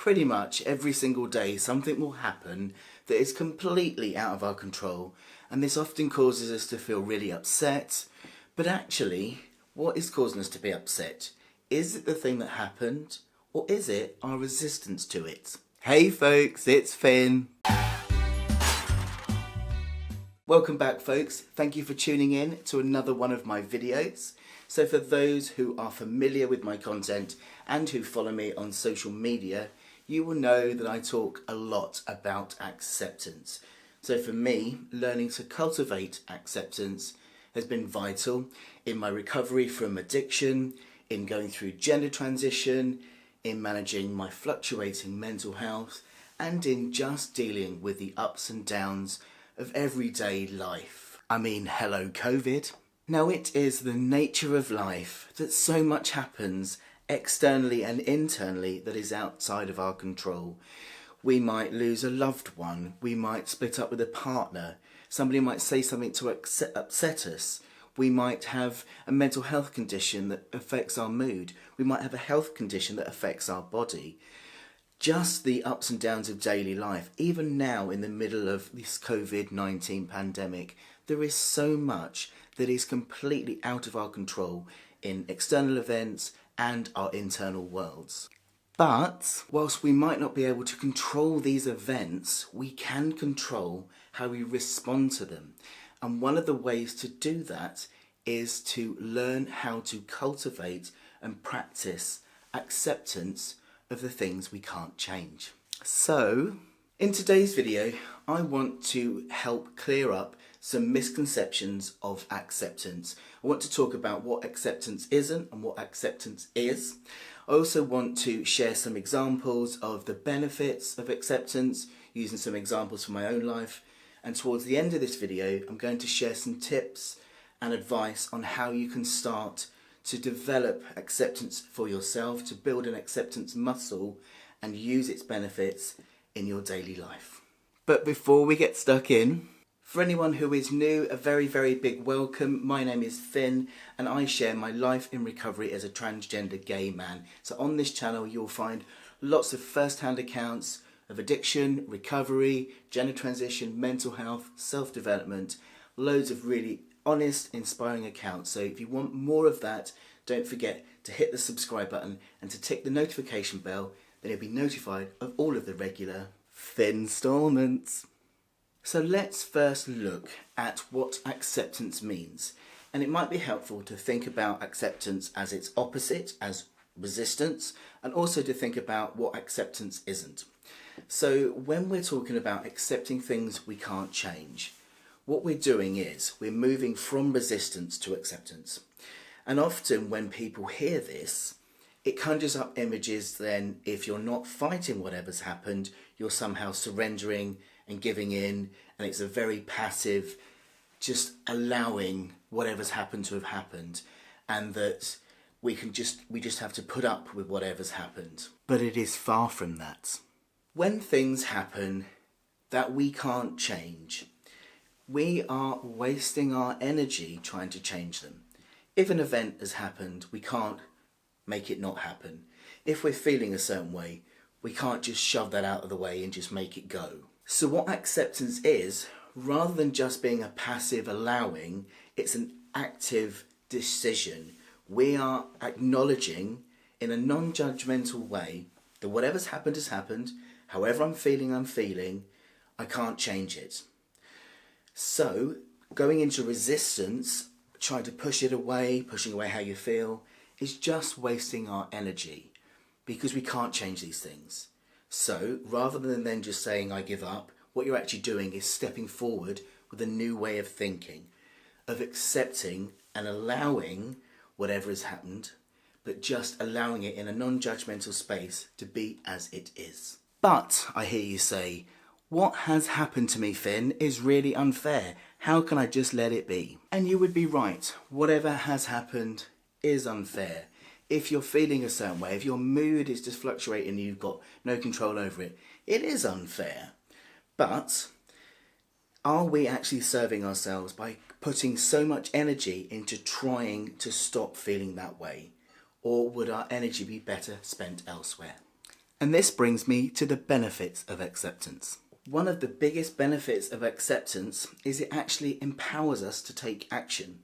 Pretty much every single day something will happen that is completely out of our control, and this often causes us to feel really upset. But actually, what is causing us to be upset? Is it the thing that happened, or is it our resistance to it? Hey folks, it's Finn. Welcome back folks, thank you for tuning in to another one of my videos. So for those who are familiar with my content and who follow me on social media, you will know that I talk a lot about acceptance. So for me, learning to cultivate acceptance has been vital in my recovery from addiction, in going through gender transition, in managing my fluctuating mental health, and in just dealing with the ups and downs of everyday life. I mean, hello COVID. Now it is the nature of life that so much happens externally and internally that is outside of our control. We might lose a loved one, we might split up with a partner, somebody might say something to upset us, we might have a mental health condition that affects our mood, we might have a health condition that affects our body. Just the ups and downs of daily life, even now in the middle of this COVID-19 pandemic, there is so much that is completely out of our control in external events and our internal worlds. But whilst we might not be able to control these events, we can control how we respond to them. And one of the ways to do that is to learn how to cultivate and practice acceptance of the things we can't change. So, in today's video, I want to help clear up some misconceptions of acceptance. I want to talk about what acceptance isn't and what acceptance is. I also want to share some examples of the benefits of acceptance, using some examples from my own life. And towards the end of this video, I'm going to share some tips and advice on how you can start to develop acceptance for yourself, to build an acceptance muscle and use its benefits in your daily life. But before we get stuck in, for anyone who is new, a very, very big welcome. My name is Finn and I share my life in recovery as a transgender gay man. So on this channel you'll find lots of first-hand accounts of addiction, recovery, gender transition, mental health, self-development, loads of really honest, inspiring accounts. So if you want more of that, don't forget to hit the subscribe button and to tick the notification bell, then you'll be notified of all of the regular Finnstallments. So let's first look at what acceptance means. And it might be helpful to think about acceptance as its opposite, as resistance, and also to think about what acceptance isn't. So when we're talking about accepting things we can't change, what we're doing is we're moving from resistance to acceptance. And often when people hear this, it conjures up images then if you're not fighting whatever's happened, you're somehow surrendering and giving in, and it's a very passive, just allowing whatever's happened to have happened, and that we just have to put up with whatever's happened. But it is far from that. When things happen that we can't change, we are wasting our energy trying to change them. If an event has happened, we can't make it not happen. If we're feeling a certain way, we can't just shove that out of the way and just make it go. So what acceptance is, rather than just being a passive allowing, it's an active decision. We are acknowledging in a non-judgmental way that whatever's happened has happened, however I'm feeling, I can't change it. So going into resistance, trying to pushing away how you feel, is just wasting our energy because we can't change these things. So rather than then just saying I give up, what you're actually doing is stepping forward with a new way of thinking, of accepting and allowing whatever has happened, but just allowing it in a non-judgmental space to be as it is. But I hear you say, what has happened to me, Finn, is really unfair. How can I just let it be? And you would be right. Whatever has happened is unfair. If you're feeling a certain way, if your mood is just fluctuating and you've got no control over it, it is unfair. But are we actually serving ourselves by putting so much energy into trying to stop feeling that way? Or would our energy be better spent elsewhere? And this brings me to the benefits of acceptance. One of the biggest benefits of acceptance is it actually empowers us to take action.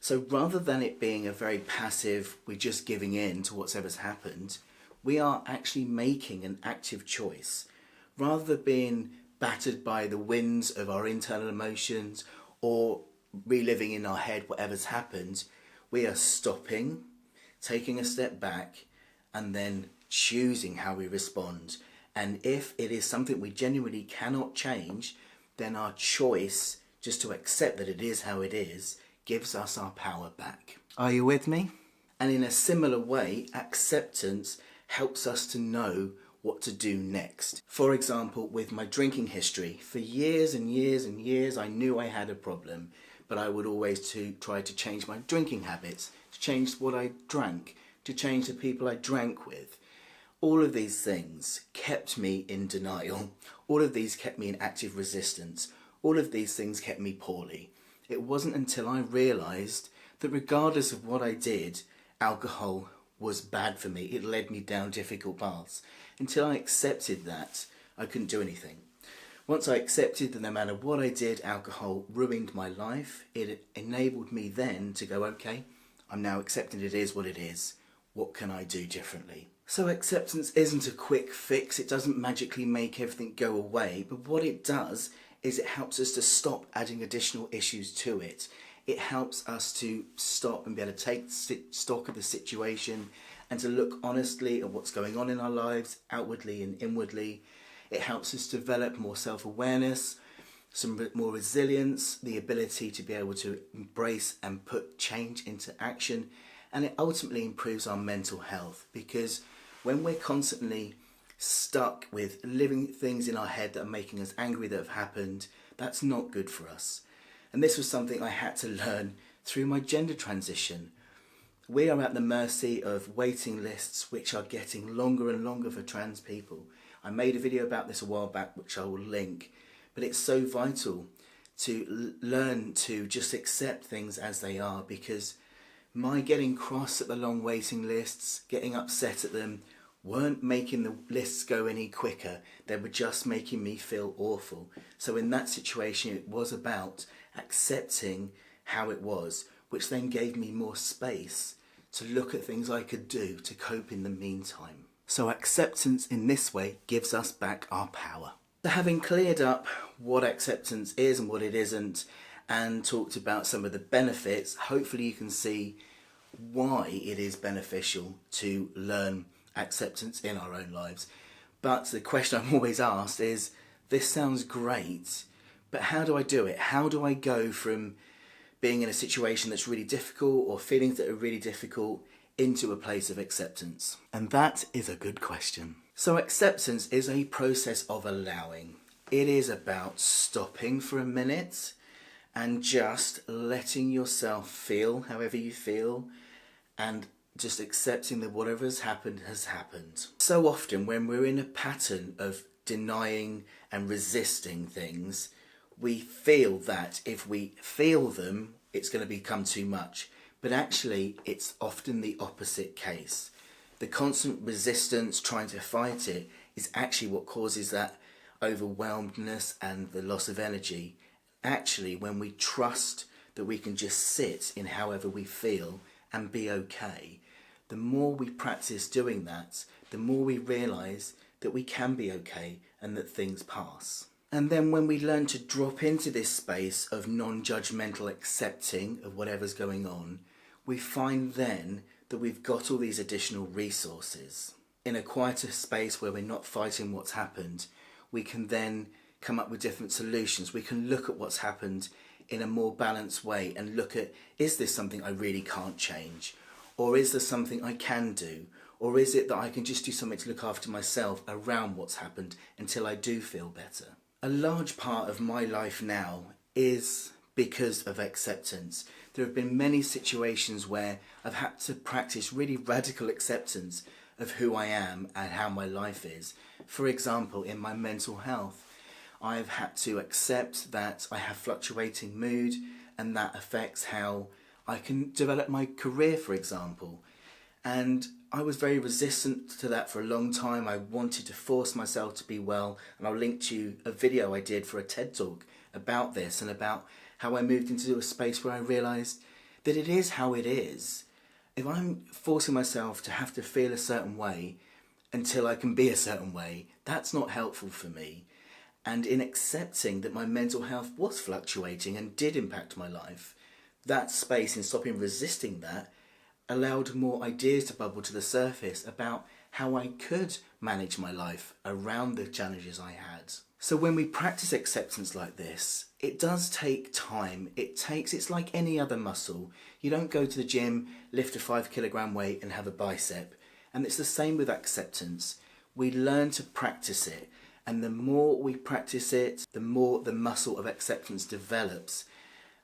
So rather than it being a very passive, we're just giving in to whatever's happened, we are actually making an active choice. Rather than being battered by the winds of our internal emotions or reliving in our head whatever's happened, we are stopping, taking a step back, and then choosing how we respond. And if it is something we genuinely cannot change, then our choice just to accept that it is how it is gives us our power back. Are you with me? And in a similar way, acceptance helps us to know what to do next. For example, with my drinking history, for years and years and years, I knew I had a problem, but I would always try to change my drinking habits, to change what I drank, to change the people I drank with. All of these things kept me in denial. All of these kept me in active resistance. All of these things kept me poorly. It wasn't until I realised that regardless of what I did, alcohol was bad for me. It led me down difficult paths. Until I accepted that, I couldn't do anything. Once I accepted that no matter what I did, alcohol ruined my life, it enabled me then to go, okay, I'm now accepting it is what it is. What can I do differently? So acceptance isn't a quick fix. It doesn't magically make everything go away. But what it does is it helps us to stop adding additional issues to it. It helps us to stop and be able to take stock of the situation and to look honestly at what's going on in our lives, outwardly and inwardly. It helps us develop more self-awareness, some more resilience, the ability to be able to embrace and put change into action. And it ultimately improves our mental health, because when we're constantly stuck with living things in our head that are making us angry that have happened, that's not good for us. And this was something I had to learn through my gender transition. We are at the mercy of waiting lists which are getting longer and longer for trans people. I made a video about this a while back which I will link, but it's so vital to learn to just accept things as they are, because my getting cross at the long waiting lists, getting upset at them, weren't making the lists go any quicker. They were just making me feel awful. So in that situation, it was about accepting how it was, which then gave me more space to look at things I could do to cope in the meantime. So acceptance in this way gives us back our power. So having cleared up what acceptance is and what it isn't, and talked about some of the benefits, hopefully you can see why it is beneficial to learn acceptance in our own lives. But the question I'm always asked is, this sounds great, but how do I do it? How do I go from being in a situation that's really difficult or feelings that are really difficult into a place of acceptance? And that is a good question. So acceptance is a process of allowing. It is about stopping for a minute and just letting yourself feel however you feel, and just accepting that whatever has happened has happened. So often when we're in a pattern of denying and resisting things, we feel that if we feel them, it's going to become too much. But actually, it's often the opposite case. The constant resistance, trying to fight it, is actually what causes that overwhelmedness and the loss of energy. Actually, when we trust that we can just sit in however we feel and be okay, the more we practice doing that, the more we realise that we can be okay and that things pass. And then when we learn to drop into this space of non-judgmental accepting of whatever's going on, we find then that we've got all these additional resources. In a quieter space where we're not fighting what's happened, we can then come up with different solutions. We can look at what's happened in a more balanced way and look at, is this something I really can't change? Or is there something I can do? Or is it that I can just do something to look after myself around what's happened until I do feel better? A large part of my life now is because of acceptance. There have been many situations where I've had to practice really radical acceptance of who I am and how my life is. For example, in my mental health, I've had to accept that I have fluctuating mood, and that affects how I can develop my career, for example. And I was very resistant to that for a long time. I wanted to force myself to be well, and I'll link to you a video I did for a TED Talk about this and about how I moved into a space where I realised that it is how it is. If I'm forcing myself to have to feel a certain way until I can be a certain way, that's not helpful for me. And in accepting that my mental health was fluctuating and did impact my life, that space, in stopping resisting that, allowed more ideas to bubble to the surface about how I could manage my life around the challenges I had. So when we practice acceptance like this, it does take time. It's like any other muscle. You don't go to the gym, lift a 5 kilogram weight and have a bicep. And it's the same with acceptance. We learn to practice it. And the more we practice it, the more the muscle of acceptance develops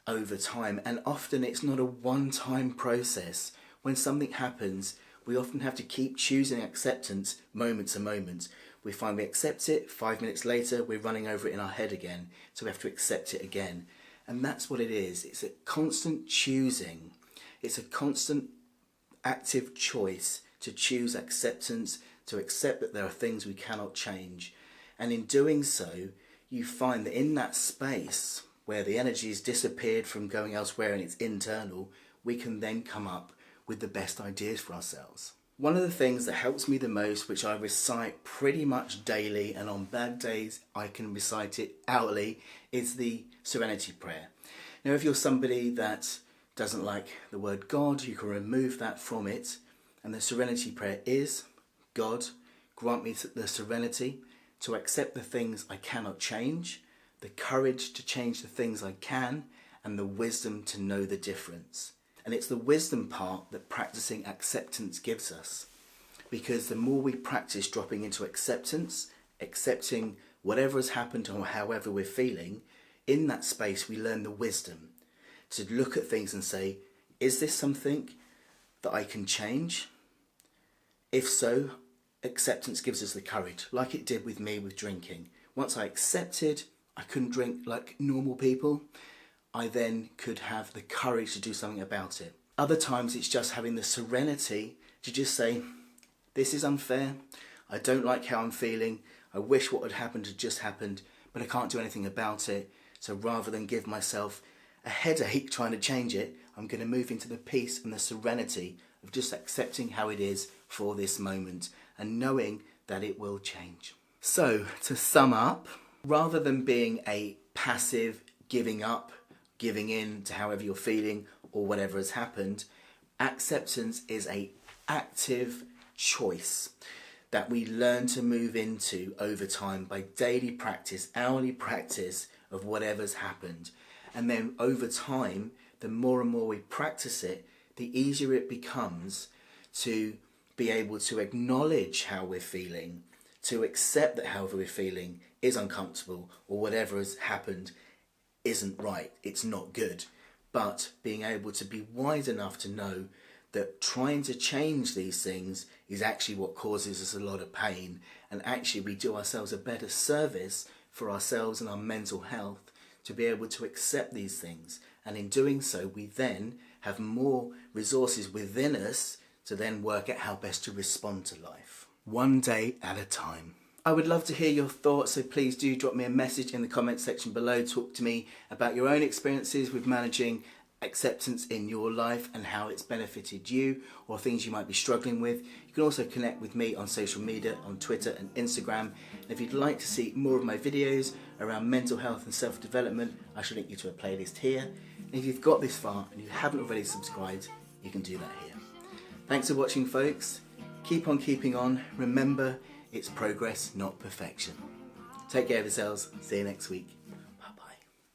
over time. And often it's not a one-time process. When something happens, we often have to keep choosing acceptance moment to moment. We find we accept it, 5 minutes later we're running over it in our head again, so we have to accept it again. And that's what it is. It's a constant choosing. It's a constant active choice to choose acceptance, to accept that there are things we cannot change. And in doing so, you find that in that space where the energy has disappeared from going elsewhere and it's internal, we can then come up with the best ideas for ourselves. One of the things that helps me the most, which I recite pretty much daily, and on bad days I can recite it hourly, is the Serenity Prayer. Now, if you're somebody that doesn't like the word God, you can remove that from it. And the Serenity Prayer is, God, grant me the serenity to accept the things I cannot change, the courage to change the things I can, and the wisdom to know the difference. And it's the wisdom part that practicing acceptance gives us. Because the more we practice dropping into acceptance, accepting whatever has happened or however we're feeling, in that space we learn the wisdom to look at things and say, is this something that I can change? If so, acceptance gives us the courage, like it did with me with drinking. Once I accepted I couldn't drink like normal people, I then could have the courage to do something about it. Other times it's just having the serenity to just say, this is unfair, I don't like how I'm feeling, I wish what had happened had just happened, but I can't do anything about it. So rather than give myself a headache trying to change it, I'm going to move into the peace and the serenity of just accepting how it is for this moment and knowing that it will change. So to sum up, rather than being a passive giving up, giving in to however you're feeling or whatever has happened, acceptance is an active choice that we learn to move into over time by daily practice, hourly practice of whatever's happened. And then over time, the more and more we practice it, the easier it becomes to be able to acknowledge how we're feeling, to accept that however we're feeling is uncomfortable or whatever has happened isn't right, it's not good. But being able to be wise enough to know that trying to change these things is actually what causes us a lot of pain, and actually we do ourselves a better service for ourselves and our mental health to be able to accept these things. And in doing so, we then have more resources within us to then work out how best to respond to life. One day at a time. I would love to hear your thoughts, so please do drop me a message in the comments section below. Talk to me about your own experiences with managing acceptance in your life and how it's benefited you, or things you might be struggling with. You can also connect with me on social media, on Twitter and Instagram. And if you'd like to see more of my videos around mental health and self-development, I shall link you to a playlist here. And if you've got this far and you haven't already subscribed, you can do that here. Thanks for watching, folks. Keep on keeping on. Remember, it's progress, not perfection. Take care of yourselves. See you next week.